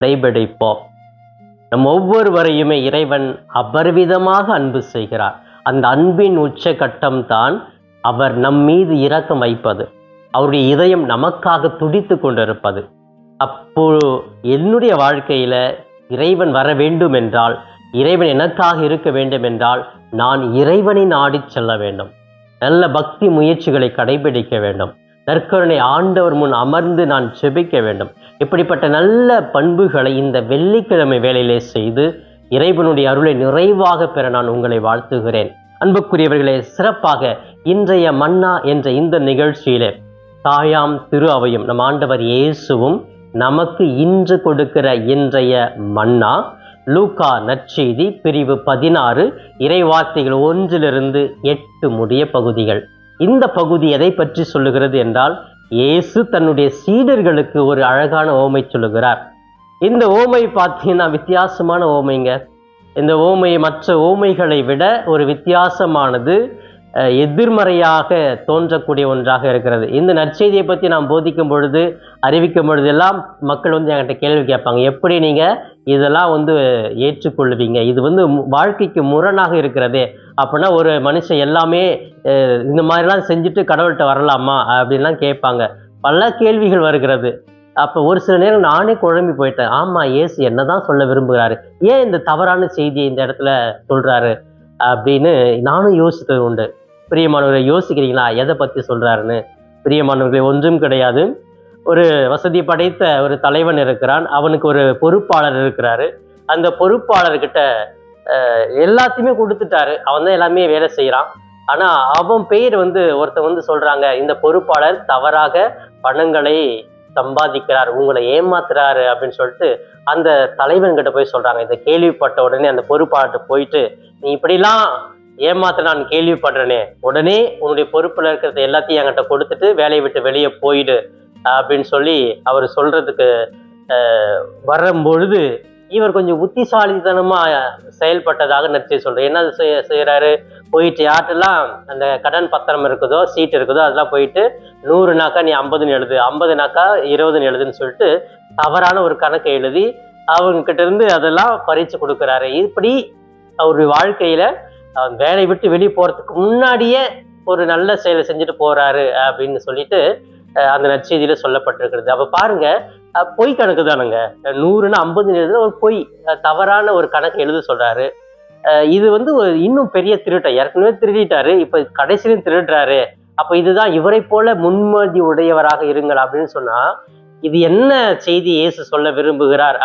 கடைபிடிப்போம். நம் ஒவ்வொருவரையுமே இறைவன் அபரிவிதமாக அன்பு செய்கிறார். அந்த அன்பின் உச்சகட்டம் தான் அவர் நம் மீது இரக்கம் வைப்பது, அவருடைய இதயம் நமக்காக துடித்து கொண்டிருப்பது. அப்போ என்னுடைய வாழ்க்கையில இறைவன் வர வேண்டும் என்றால், இறைவன் எனக்காக இருக்க வேண்டும் என்றால், நான் இறைவனை நாடிச் செல்ல வேண்டும். நல்ல பக்தி முயற்சிகளை கடைபிடிக்க வேண்டும். நற்கருணை ஆண்டவர் முன் அமர்ந்து நான் செபிக்க வேண்டும். இப்படிப்பட்ட நல்ல பண்புகளை இந்த வெள்ளிக்கிழமை வேளையிலே செய்து இறைவனுடைய அருளை நிறைவாக பெற நான் உங்களை வாழ்த்துகிறேன். அன்புக்குரியவர்களே, சிறப்பாக இன்றைய மன்னா என்ற இந்த நிகழ்ச்சியிலே தாயாம் திரு அவையும் நம் ஆண்டவர் இயேசுவும் நமக்கு இன்று கொடுக்கிற இன்றைய மன்னா லூக்கா நற்செய்தி பிரிவு 16 இறைவார்த்தைகள் 1-8 முடிய பகுதிகள். இந்த பகுதி எதை பற்றி சொல்லுகிறது என்றால், இயேசு தன்னுடைய சீடர்களுக்கு ஒரு அழகான ஓமை சொல்லுகிறார். இந்த ஓமை பார்த்தீங்கன்னா வித்தியாசமான ஓமைங்க. இந்த ஓமை மற்ற ஓமைகளை விட ஒரு வித்தியாசமானது, எதிர்மறையாக தோன்றக்கூடிய ஒன்றாக இருக்கிறது. இந்த நற்செய்தியை பற்றி நாம் போதிக்கும் பொழுது, அறிவிக்கும் பொழுது எல்லாம் மக்கள் என்கிட்ட கேள்வி கேட்பாங்க, எப்படி நீங்கள் இதெல்லாம் ஏற்றுக்கொள்வீங்க? இது வாழ்க்கைக்கு முரணாக இருக்கிறதே. அப்படின்னா ஒரு மனுஷன் எல்லாமே இந்த மாதிரிலாம் செஞ்சுட்டு கடவுள்கிட்ட வரலாமா அப்படின்லாம் கேட்பாங்க. பல கேள்விகள் வருகிறது. அப்போ ஒரு சில நேரம் நானே குழம்பி போயிட்டேன். ஆமாம், இயேசு என்னதான் சொல்ல விரும்புகிறாரு, ஏன் இந்த தவறான செய்தியை இந்த இடத்துல சொல்கிறாரு அப்படின்னு நானும் யோசித்தது உண்டு. பிரியமானவர்களை, யோசிக்கிறீங்களா எதை பற்றி சொல்கிறாருன்னு? பிரியமானவர்களை, ஒன்றும் கிடையாது. ஒரு வசதி படைத்த ஒரு தலைவன் இருக்கிறான். அவனுக்கு ஒரு பொறுப்பாளர் இருக்கிறாரு. அந்த பொறுப்பாளர்கிட்ட எல்லாத்தையுமே கொடுத்துட்டாரு. அவன் தான் எல்லாமே வேலை செய்கிறான். ஆனால் அவன் பெயர் ஒருத்தன் சொல்கிறாங்க, இந்த பொறுப்பாளர் தவறாக பணங்களை சம்பாதிக்கிறார், உங்களை ஏமாத்துறாரு அப்படின்னு சொல்லிட்டு அந்த தலைவன்கிட்ட போய் சொல்கிறாங்க. இதை கேள்விப்பட்ட உடனே அந்த பொறுப்பாளர்கிட்ட போயிட்டு, நீ இப்படிலாம் ஏமாத்த நான் கேள்விப்படுறேனே, உடனே உன்னுடைய பொறுப்பில் இருக்கிறத எல்லாத்தையும் என்கிட்ட கொடுத்துட்டு வேலையை விட்டு வெளியே போயிடு அப்படின்னு சொல்லி அவர் சொல்றதுக்கு வரும்பொழுது, இவர் கொஞ்சம் புத்திசாலித்தனமாக செயல்பட்டதாக நற்செய்தி சொல்கிறார். என்ன செய்கிறாரு? போயிட்டு யார்ட்டெல்லாம் அந்த கடன் பத்திரம் இருக்குதோ, சீட் இருக்குதோ, அதெல்லாம் போயிட்டு 100னாக்கா நீ 50ன்னு எழுது, 50னாக்கா 20ன்னு எழுதுன்னு சொல்லிட்டு தவறான ஒரு கணக்கை எழுதி அவங்ககிட்ட இருந்து அதெல்லாம் பறித்து கொடுக்குறாரு. இப்படி அவருடைய வாழ்க்கையில வேலையை விட்டு வெளியே போகிறதுக்கு முன்னாடியே ஒரு நல்ல செயலை செஞ்சுட்டு போகிறாரு அப்படின்னு சொல்லிட்டு அந்த நற்செய்தியில சொல்லப்பட்டிருக்கிறது. அப்போ பாருங்க, பொய் கணக்கு தானுங்க. 100ன்னு 50ன்னு எழுதுன ஒரு பொய், தவறான ஒரு கணக்கு எழுத சொல்றாரு. இது இன்னும் பெரிய திருட்டை, ஏற்கனவே திருடிட்டாரு, இப்ப கடைசியிலும் திருடுறாரு. அப்ப இதுதான் இவரை போல முன்மதி உடையவராக இருங்கள் அப்படின்னு சொன்னா, இது என்ன செய்தி இயேசு சொல்ல விரும்புகிறார்?